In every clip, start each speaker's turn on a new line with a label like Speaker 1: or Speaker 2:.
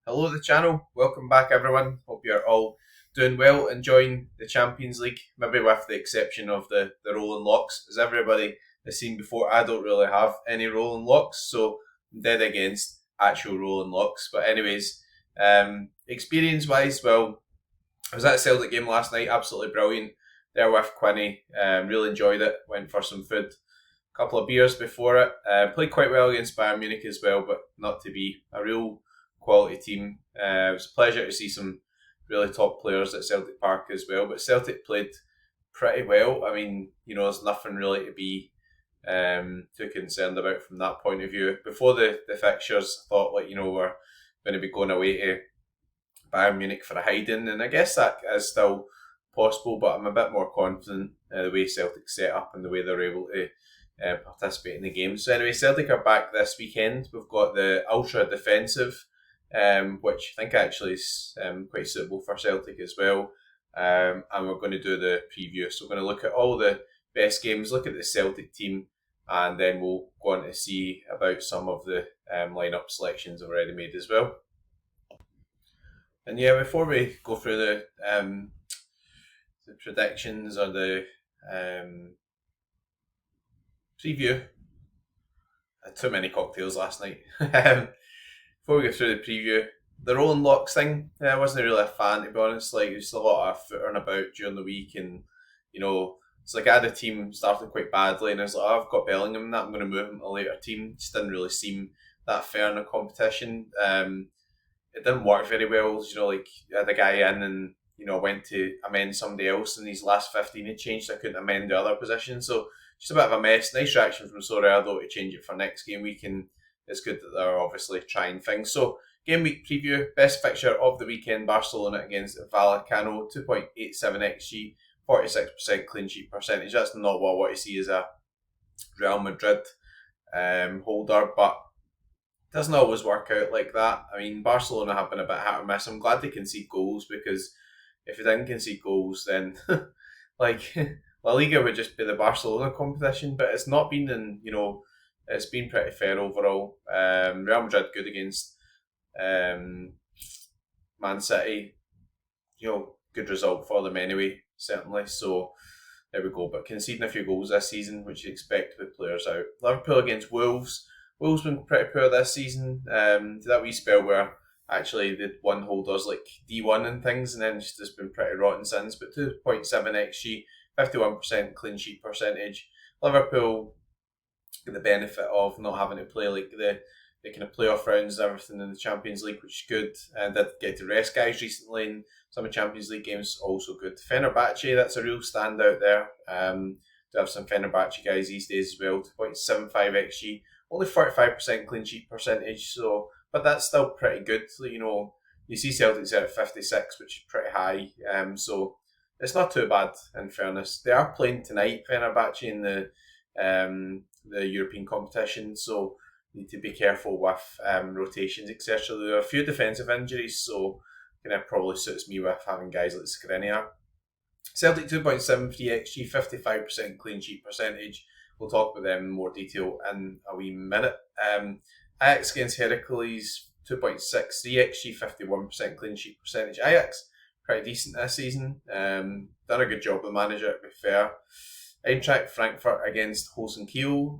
Speaker 1: Hello to the channel, welcome back everyone. Hope you're all doing well, enjoying the Champions League, maybe with the exception of the rolling locks. As everybody has seen before, I don't really have any rolling locks, so I'm dead against actual rolling locks. But anyways, experience wise, well, I was at a Celtic game last night, absolutely brilliant. There with Quinny, really enjoyed it, went for some food, a couple of beers before it. Played quite well against Bayern Munich as well, but not to be a real quality team. It was a pleasure to see some really top players at Celtic Park as well. But Celtic played pretty well. I mean, there's nothing really to be too concerned about from that point of view. Before the fixtures, I thought we're going to be going away to Bayern Munich for a hiding, and I guess that is still possible. But I'm a bit more confident the way Celtic set up and the way they're able to participate in the game. So anyway, Celtic are back this weekend. We've got the ultra defensive, which I think actually is quite suitable for Celtic as well. And we're going to do the preview. So we're going to look at all the best games, look at the Celtic team, and then we'll go on to see about some of the lineup selections I've already made as well. And yeah, before we go through the predictions or the preview, I had too many cocktails last night. Before we go through the preview, the rolling locks thing, I wasn't really a fan, to be honest. Like, there's a lot of footering about during the week, and it's like I had a team starting quite badly, and I was like, oh, I've got Bellingham, that I'm going to move him to a later team. Just didn't really seem that fair in the competition. It didn't work very well. Like, I had a guy in, and went to amend somebody else in these last 15 he changed. I couldn't amend the other position, so just a bit of a mess. Nice reaction from Sorare though to change it for next game week, and it's good that they're obviously trying things. So, game week preview, best fixture of the weekend, Barcelona against Vallecano, 2.87 XG, 46% clean sheet percentage. That's not what I want to see as a Real Madrid holder, but it doesn't always work out like that. I mean, Barcelona have been a bit hit or miss. I'm glad they concede goals, because if they didn't concede goals, then like La Liga would just be the Barcelona competition, but it's not been, and it's been pretty fair overall. Real Madrid good against Man City. Good result for them anyway, certainly. So there we go. But conceding a few goals this season, which you expect with players out. Liverpool against Wolves. Wolves been pretty poor this season. That wee spell where actually the one holders like D1 and things, and then it's just been pretty rotten since. But 2.7 XG, 51% clean sheet percentage. Liverpool get the benefit of not having to play like the kind of playoff rounds and everything in the Champions League, which is good. And did get to rest guys recently in some of the Champions League games, also good. Fenerbahce, that's a real standout there. To have some Fenerbahce guys these days as well. 2.75 XG, only 45% clean sheet percentage. So, but that's still pretty good. So, you see Celtics there at 56, which is pretty high. So it's not too bad in fairness. They are playing tonight, Fenerbahce, in the European competition, so need to be careful with rotations, etc. There are a few defensive injuries, so kind of probably suits me with having guys like Skriniar. Celtic 2.73 XG, 55% clean sheet percentage. We'll talk about them in more detail in a wee minute. Ajax against Heracles, 2.63 XG, 51% clean sheet percentage. Ajax, pretty decent this season. Done a good job, the manager, to be fair. Eintracht Frankfurt against Holstein Kiel.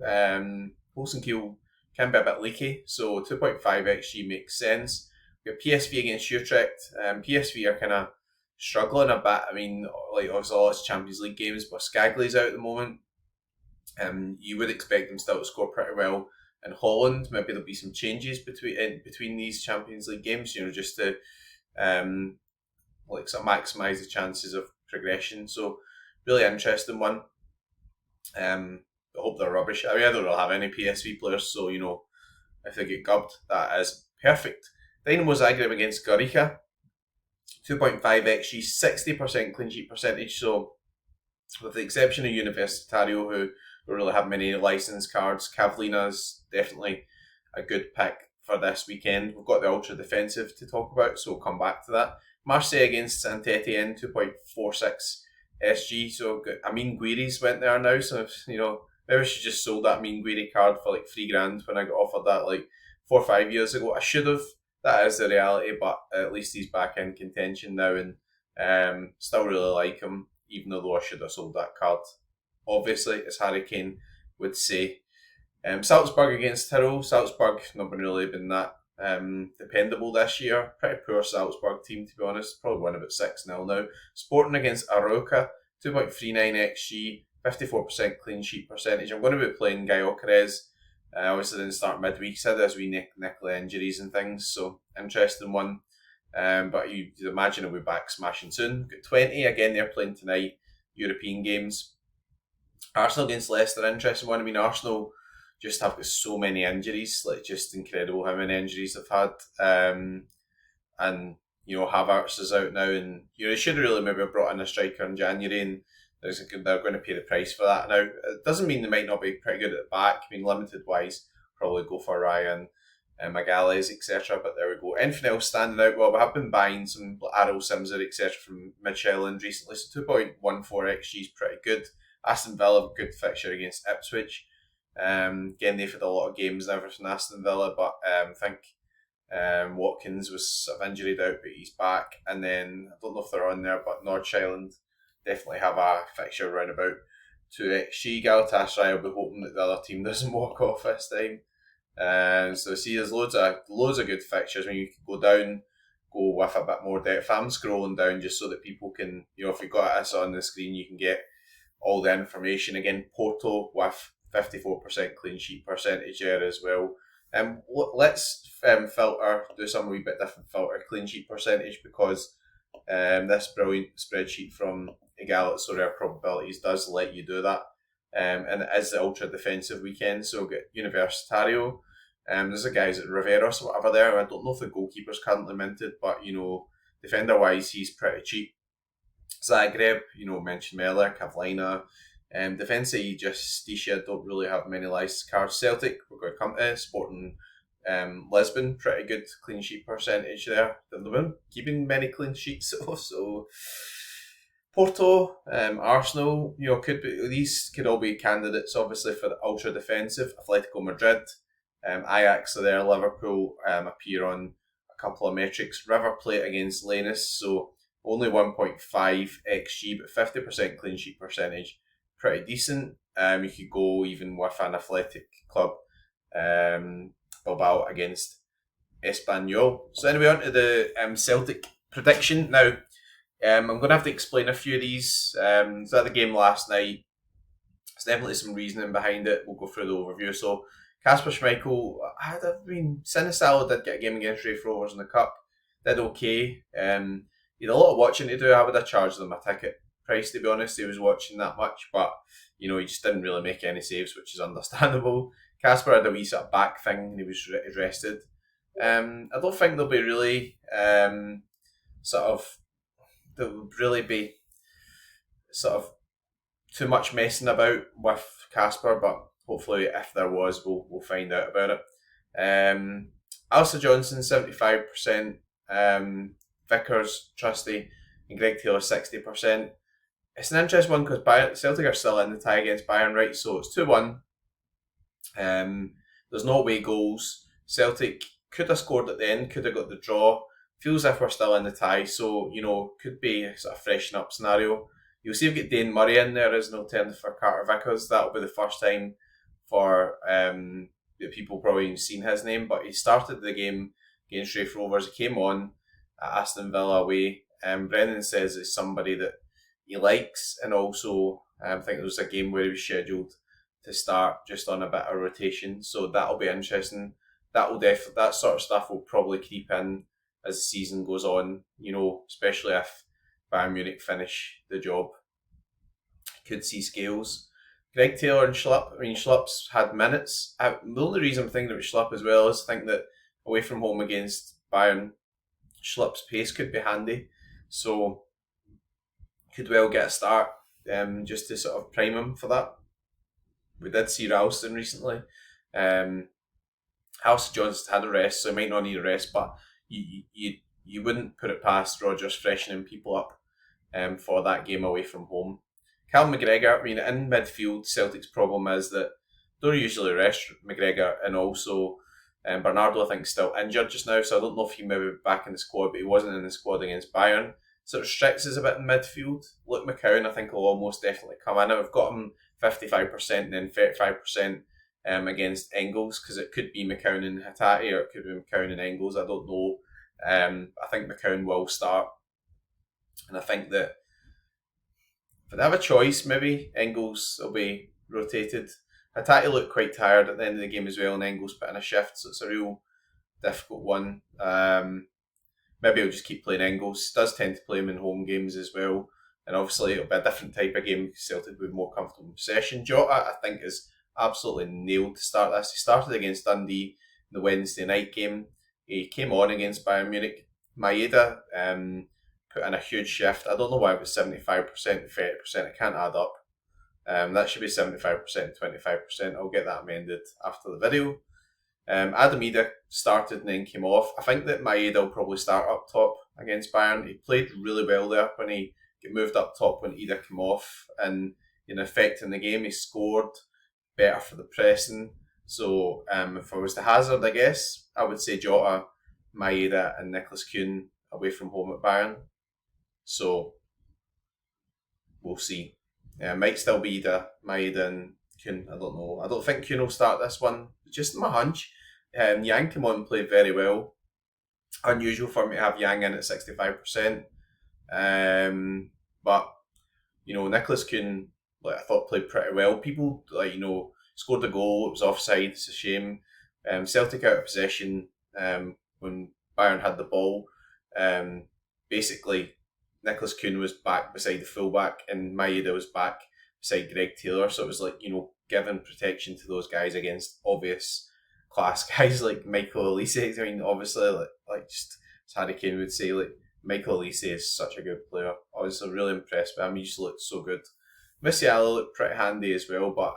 Speaker 1: Holstein Kiel can be a bit leaky, so 2.5 XG makes sense. We got PSV against Utrecht. PSV are kind of struggling a bit. I mean, like obviously all it's Champions League games, but Skagli's out at the moment. You would expect them still to score pretty well in Holland. Maybe there'll be some changes between these Champions League games, just to sort of maximise the chances of progression. So really interesting one. I hope they're rubbish. I mean, I don't really have any PSV players, so if they get gubbed, that is perfect. Dynamo Zagreb against Gorica, 2.5 XG, 60% clean sheet percentage. So, with the exception of Universitario, who don't really have many license cards, Kavlina's definitely a good pick for this weekend. We've got the ultra defensive to talk about, so we'll come back to that. Marseille against Saint Etienne, 2.46 SG. So Amin Guiri's went there now, so maybe I should just sold that Amin Guiri card for like £3,000 when I got offered that like 4 or 5 years ago. I should have, that is the reality. But at least he's back in contention now, and still really like him, even though I should have sold that card. Obviously, as Harry Kane would say. Salzburg against Tyrrell. Salzburg not been really been that dependable this year. Pretty poor Salzburg team, to be honest. Probably won about 6-0 now. Sporting against Aroca, 2.39 XG, 54% clean sheet percentage. I'm going to be playing Gyökeres. Obviously didn't start midweek, said there's wee nickly injuries and things, so interesting one. But you'd imagine he'll be back smashing soon. Got 20, again they're playing tonight, European games. Arsenal against Leicester, interesting one. I mean, Arsenal just have got so many injuries, like just incredible how many injuries they've had. And Havertz is out now, and they should have really maybe have brought in a striker in January, and they're going to pay the price for that. Now, it doesn't mean they might not be pretty good at the back. I mean, limited wise, probably go for Ryan and Magalhaes, etc. But there we go. Anything else standing out? Well, we have been buying some Arrow Simser, etc. from Michelin recently, so 2.14 XG is pretty good. Aston Villa, good fixture against Ipswich. Again, they've had a lot of games and everything, Aston Villa, but I think Watkins was sort of injured out, but he's back. And then, I don't know if they're on there, but North Island definitely have a fixture around about 2xG. Galatasaray will be hoping that the other team doesn't walk off this time. So see, there's loads of good fixtures. I mean, you can go down, go with a bit more depth. I'm scrolling down just so that people can, if you've got this on the screen, you can get all the information. Again, Porto with 54% clean sheet percentage there as well. Let's filter, do some wee bit different filter clean sheet percentage, because this brilliant spreadsheet from Egal at Sorare Probabilities does let you do that. And it is the ultra defensive weekend, so we'll get Universitario. There's a guys at Riveros or whatever there. I don't know if the goalkeeper's currently minted, but defender wise he's pretty cheap. Zagreb, mentioned Meller, Kavlina. Defensa Justicia don't really have many licensed cards. Celtic, we're going to come to. Sporting Lisbon, pretty good clean sheet percentage there. They've been keeping many clean sheets, so Porto, Arsenal, these could all be candidates, obviously, for the ultra defensive. Atletico Madrid, Ajax are there. Liverpool appear on a couple of metrics. River Plate against Lannis, so only 1.5 XG, but 50% clean sheet percentage. Pretty decent. You could go even with an Athletic club, Bilbao against Espanyol. So anyway, on to the Celtic prediction. Now, I'm going to have to explain a few of these. So at the game last night, there's definitely some reasoning behind it. We'll go through the overview. So Kasper Schmeichel, Sinisalo did get a game against Raith Rovers in the Cup. Did okay. He had a lot of watching to do. I would have charged him a ticket price, to be honest. He was watching that much, but he just didn't really make any saves, which is understandable. Casper had a wee sort of back thing and he was rested. I don't think there'll be really too much messing about with Casper, but hopefully if there was, we'll find out about it. Alistair Johnson 75%, Vickers trusty, and Greg Taylor 60%. It's an interesting one because Celtic are still in the tie against Bayern, right? So it's 2-1. There's no away goals. Celtic could have scored at the end, could have got the draw. Feels as if we're still in the tie, so could be a sort of freshen up scenario. You'll see we've got Dane Murray in there as an alternative for Carter Vickers. That'll be the first time for people probably seen his name, but he started the game against Raith Rovers. He came on at Aston Villa away. Brendan says it's somebody that he likes, and also I think there was a game where he was scheduled to start just on a bit of rotation, so that'll be interesting. That sort of stuff will probably creep in as the season goes on, especially if Bayern Munich finish the job. Could see scales. Greg Taylor and Schlupp. I mean, Schlupp's had minutes. The only reason I'm thinking about Schlupp as well is I think that away from home against Bayern, Schlupp's pace could be handy, so could well get a start just to sort of prime him for that. We did see Ralston recently. Alistair Johnson had a rest, so he might not need a rest, but you wouldn't put it past Rodgers freshening people up for that game away from home. Cal McGregor, I mean, in midfield, Celtic's problem is that they don't usually rest McGregor, and also Bernardo, I think, is still injured just now, so I don't know if he may be back in the squad, but he wasn't in the squad against Bayern. Sort of restricts us a bit in midfield. Luke McCowan, I think, will almost definitely come in. I've got him 55% and then 35% against Engels, because it could be McCowan and Hatate, or it could be McCowan and Engels. I don't know. I think McCowan will start, and I think that if they have a choice, maybe Engels will be rotated. Hatate looked quite tired at the end of the game as well, and Engels put in a shift, so it's a real difficult one. Maybe I'll just keep playing Engels. Does tend to play him in home games as well, and obviously it'll be a different type of game because Celtic will be more comfortable in possession. Jota, I think, is absolutely nailed to start this. He started against Dundee in the Wednesday night game. He came on against Bayern Munich. Maeda put in a huge shift. I don't know why it was 75%, 30%. It can't add up. That should be 75%, 25%. I'll get that amended after the video. Adam Idah started and then came off. I think that Maeda will probably start up top against Bayern. He played really well there when he got moved up top when Idah came off, and in effect in the game he scored better for the pressing. So if I was to hazard, I guess I would say Jota, Maeda and Nicholas Kuhn away from home at Bayern. So we'll see. Might still be Maeda and Kuhn. I don't know. I don't think Kuhn will start this one. Just my hunch. Yang came on and played very well. Unusual for me to have Yang in at 65%. But, Nicholas Kuhn, I thought played pretty well. People, scored a goal. It was offside. It's a shame. Celtic out of possession when Bayern had the ball. Basically, Nicholas Kuhn was back beside the fullback and Maeda was back beside Greg Taylor. So it was giving protection to those guys against obvious class guys like Michael Elise. I mean, obviously, just as Harry Kane would say, Michael Elise is such a good player. I was really impressed with him. He just looked so good. Musiala looked pretty handy as well, but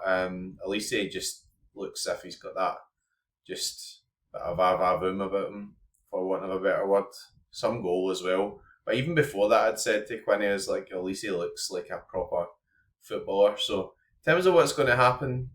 Speaker 1: Elise just looks as if he's got that just bit of va-va-voom about him, for want of a better word. Some goal as well. But even before that, I'd said to Quinny, is Elise looks like a proper footballer. So in terms of what's going to happen,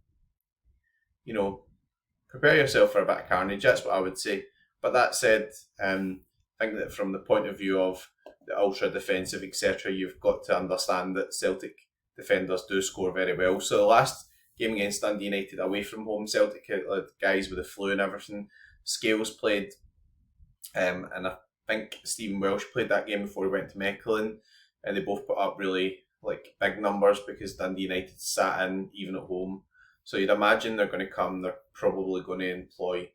Speaker 1: prepare yourself for a bit of carnage. That's what I would say. But that said, I think that from the point of view of the ultra defensive, etc., you've got to understand that Celtic defenders do score very well. So the last game against Dundee United away from home, Celtic had guys with the flu and everything. Scales played, and I think Stephen Welsh played that game before he went to Mechelen, and they both put up really big numbers because Dundee United sat in even at home. So you'd imagine they're going to come. They're probably going to employ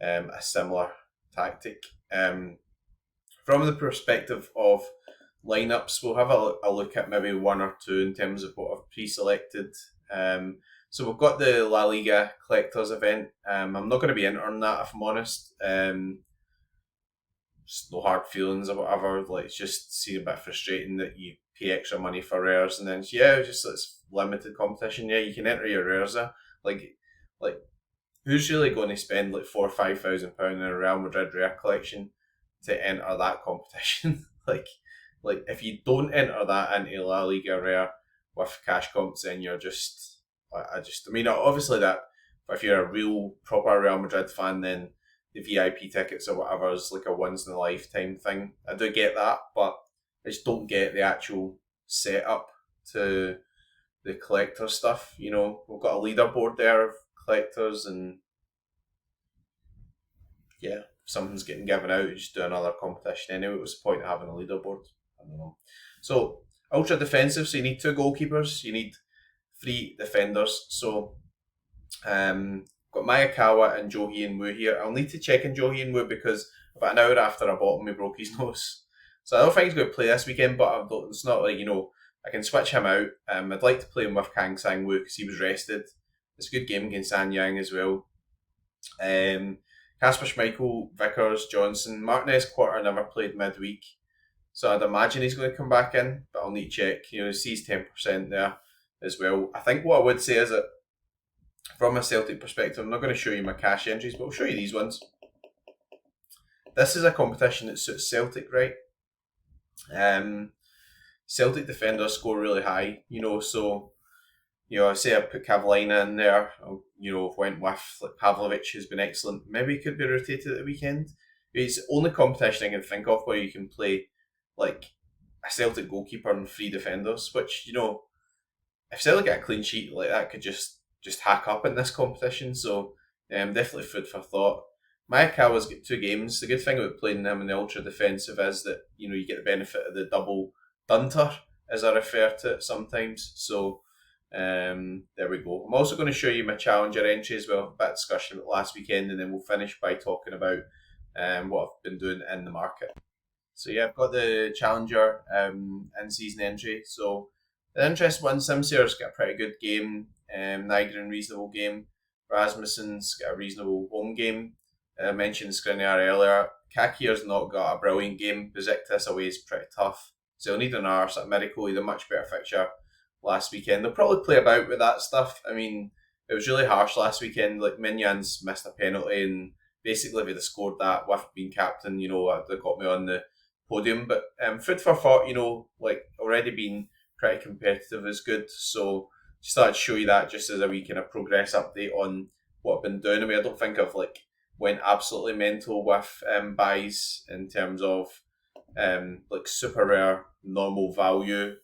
Speaker 1: a similar tactic. From the perspective of lineups, we'll have a look at maybe one or two in terms of what I've pre-selected. So we've got the La Liga Collectors event. I'm not going to be entering that, if I'm honest. Just no hard feelings or whatever. It's just seems a bit frustrating that you pay extra money for rares and then it's limited competition. Yeah, you can enter your rares. Who's really going to spend £4,000 or £5,000 in a Real Madrid rare collection to enter that competition? If you don't enter that into La Liga rare with cash comps, then you're just. Obviously that if you're a real proper Real Madrid fan, then the VIP tickets or whatever is a once in a lifetime thing. I do get that, but I just don't get the actual setup to the collector stuff. We've got a leaderboard there of collectors, and if something's getting given out, you just do another competition anyway. What's the point of having a leaderboard? I don't know. So ultra defensive, so you need 2 goalkeepers, you need 3 defenders. So got Mayakawa and Jo Hyun-woo here. I'll need to check in Jo Hyun-woo because about an hour after I bought him, he broke his nose. So I don't think he's going to play this weekend, but it's not I can switch him out. I'd like to play him with Kang Sang-woo because he was rested. It's a good game against Anyang as well. Kasper Schmeichel, Vickers, Johnson. Martinez Quarter never played midweek, so I'd imagine he's going to come back in, but I'll need to check. He sees 10% there as well. I think what I would say is that from a Celtic perspective, I'm not going to show you my cash entries, but I'll show you these ones. This is a competition that suits Celtic, right? Celtic defenders score really high, so I say I put Kavalina in there. Went with like Pavlovic, who's been excellent. Maybe he could be rotated at the weekend. It's the only competition I can think of where you can play like a Celtic goalkeeper and three defenders. Which if Celtic get a clean sheet, like that could just hack up in this competition. So definitely food for thought. Maekawa's got two games. The good thing about playing him in the ultra defensive is that you get the benefit of the double dunter, as I refer to it sometimes. So there we go. I'm also going to show you my challenger entry as well. A bit of discussion about last weekend, and then we'll finish by talking about what I've been doing in the market. So yeah, I've got the challenger in-season entry. So the interesting one, Simsier's got a pretty good game. Nygren, reasonable game. Rasmussen's got a reasonable home game. I mentioned Skriniar earlier. Kakier's not got a brilliant game. Besiktas away is pretty tough. So he'll need an hour. So Miracle, he had a much better fixture last weekend. They'll probably play about with that stuff. I mean, it was really harsh last weekend. Like Mignon's missed a penalty, and basically if he'd have scored that with being captain, they'd got me on the podium. But food for thought, like already being pretty competitive is good. So just thought I'd show you that just as a wee kind of progress update on what I've been doing. I mean, I don't think I've went absolutely mental with buys in terms of super rare normal value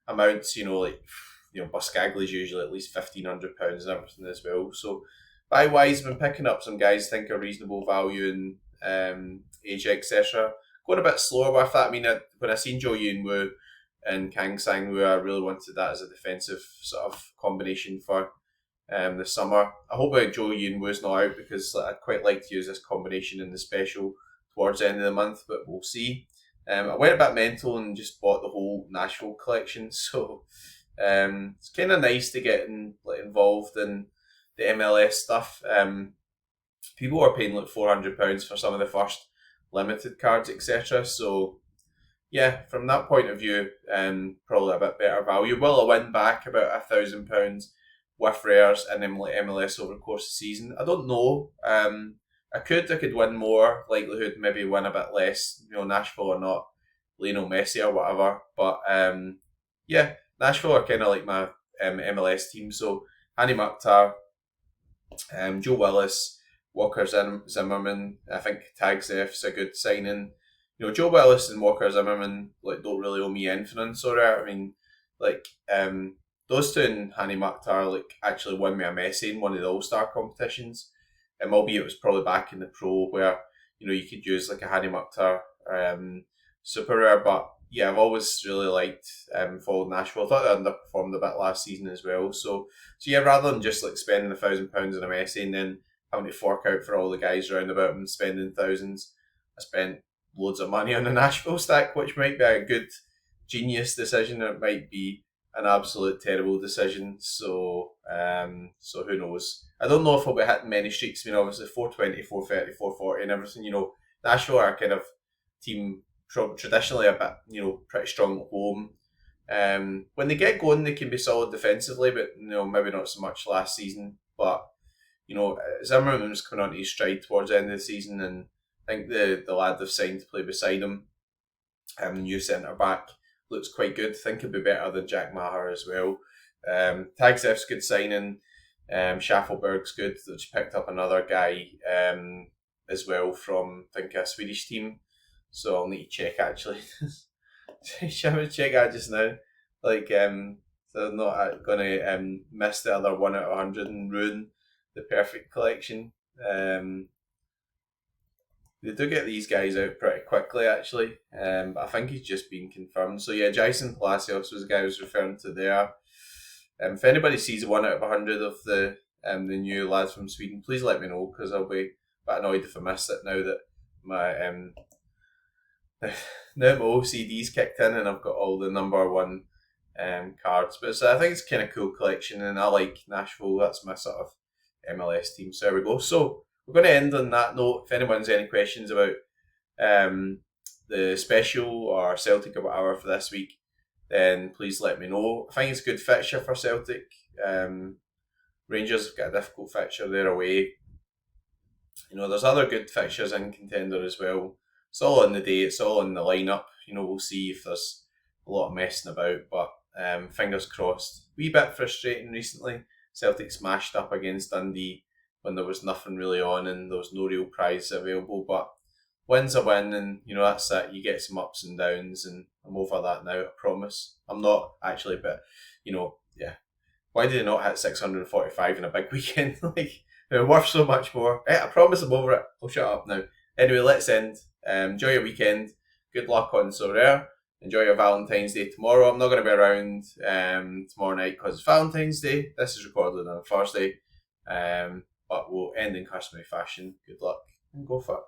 Speaker 1: amounts. Buscagli's usually at least £1,500 and everything as well. So buy wise, I've been picking up some guys I think are reasonable value in age, etc. Going a bit slower with that. I mean, when I seen Joe Yun Woo and Kang Sang Woo, I really wanted that as a defensive sort of combination for this summer. I hope Joe Yun Woo's not out because I'd quite like to use this combination in the special towards the end of the month, but we'll see. I went a bit mental and just bought the whole Nashville collection, so it's kind of nice to get involved in the MLS stuff. People are paying £400 for some of the first limited cards, etc. So yeah, from that point of view, probably a bit better value. Will I win back about £1,000 with rares and MLS over the course of the season? I don't know. I could win more. Likelihood maybe win a bit less. Nashville or not, Lionel Messi or whatever. But yeah, Nashville are kind of like my MLS team. So Hani Mukhtar, Joe Willis, Walker Zimmerman. I think Tagzef's a good signing. Joe Willis and Walker Zimmerman don't really owe me anything on Sorare. I mean, those two and Hani Mukhtar actually won me a Messi in one of the All-Star competitions. Albeit it was probably back in the Pro where you could use a Hani Mukhtar super rare. But yeah, I've always really liked followed Nashville. I thought they underperformed a bit last season as well. So yeah, rather than just spending £1,000 on a Messi and then having to fork out for all the guys around about him spending thousands, I spent loads of money on the Nashville stack, which might be a good genius decision. It might be an absolute terrible decision. So who knows? I don't know if I'll be hitting many streaks. I mean, obviously 420, 430, 440 and everything. Nashville are kind of team traditionally a bit, pretty strong at home. When they get going, they can be solid defensively, but maybe not so much last season. But Zimmerman was coming onto his stride towards the end of the season, and I think the lad they've signed to play beside him, the new centre back, looks quite good. I think he'll be better than Jack Maher as well. Tagzef's good signing. Schaffelberg's good. They just picked up another guy as well from, I think, a Swedish team. So I'll need to check actually. Shall we check that just now? So I'm not going to miss the other 1 out of 100 and ruin the perfect collection. They do get these guys out pretty quickly, actually. But I think he's just been confirmed. So yeah, Jason Palacios was the guy I was referring to there. If anybody sees 1 out of 100 of the new lads from Sweden, please let me know, because I'll be a bit annoyed if I miss it now that my now my OCD's kicked in and I've got all the number one cards. But I think it's kind of cool collection, and I like Nashville. That's my sort of MLS team. So there we go. So we're going to end on that note. If anyone's any questions about the special or Celtic or whatever for this week, then please let me know. I think it's a good fixture for Celtic. Rangers have got a difficult fixture. They're away. There's other good fixtures in contender as well. It's all on the day. It's all on the lineup. We'll see if there's a lot of messing about. But Fingers crossed. Wee bit frustrating recently. Celtic smashed up against Dundee when there was nothing really on and there was no real prize available. But win's a win, and that's it. You get some ups and downs, and I'm over that now. I promise. I'm not actually, but yeah. Why did they not hit 645 in a big weekend? They're worth so much more. I promise I'm over it. I'll shut up now. Anyway, let's end. Enjoy your weekend. Good luck on Sorare. Enjoy your Valentine's Day tomorrow. I'm not going to be around tomorrow night because it's Valentine's Day. This is recorded on a Thursday. But we'll end in customary fashion. Good luck and go fuck.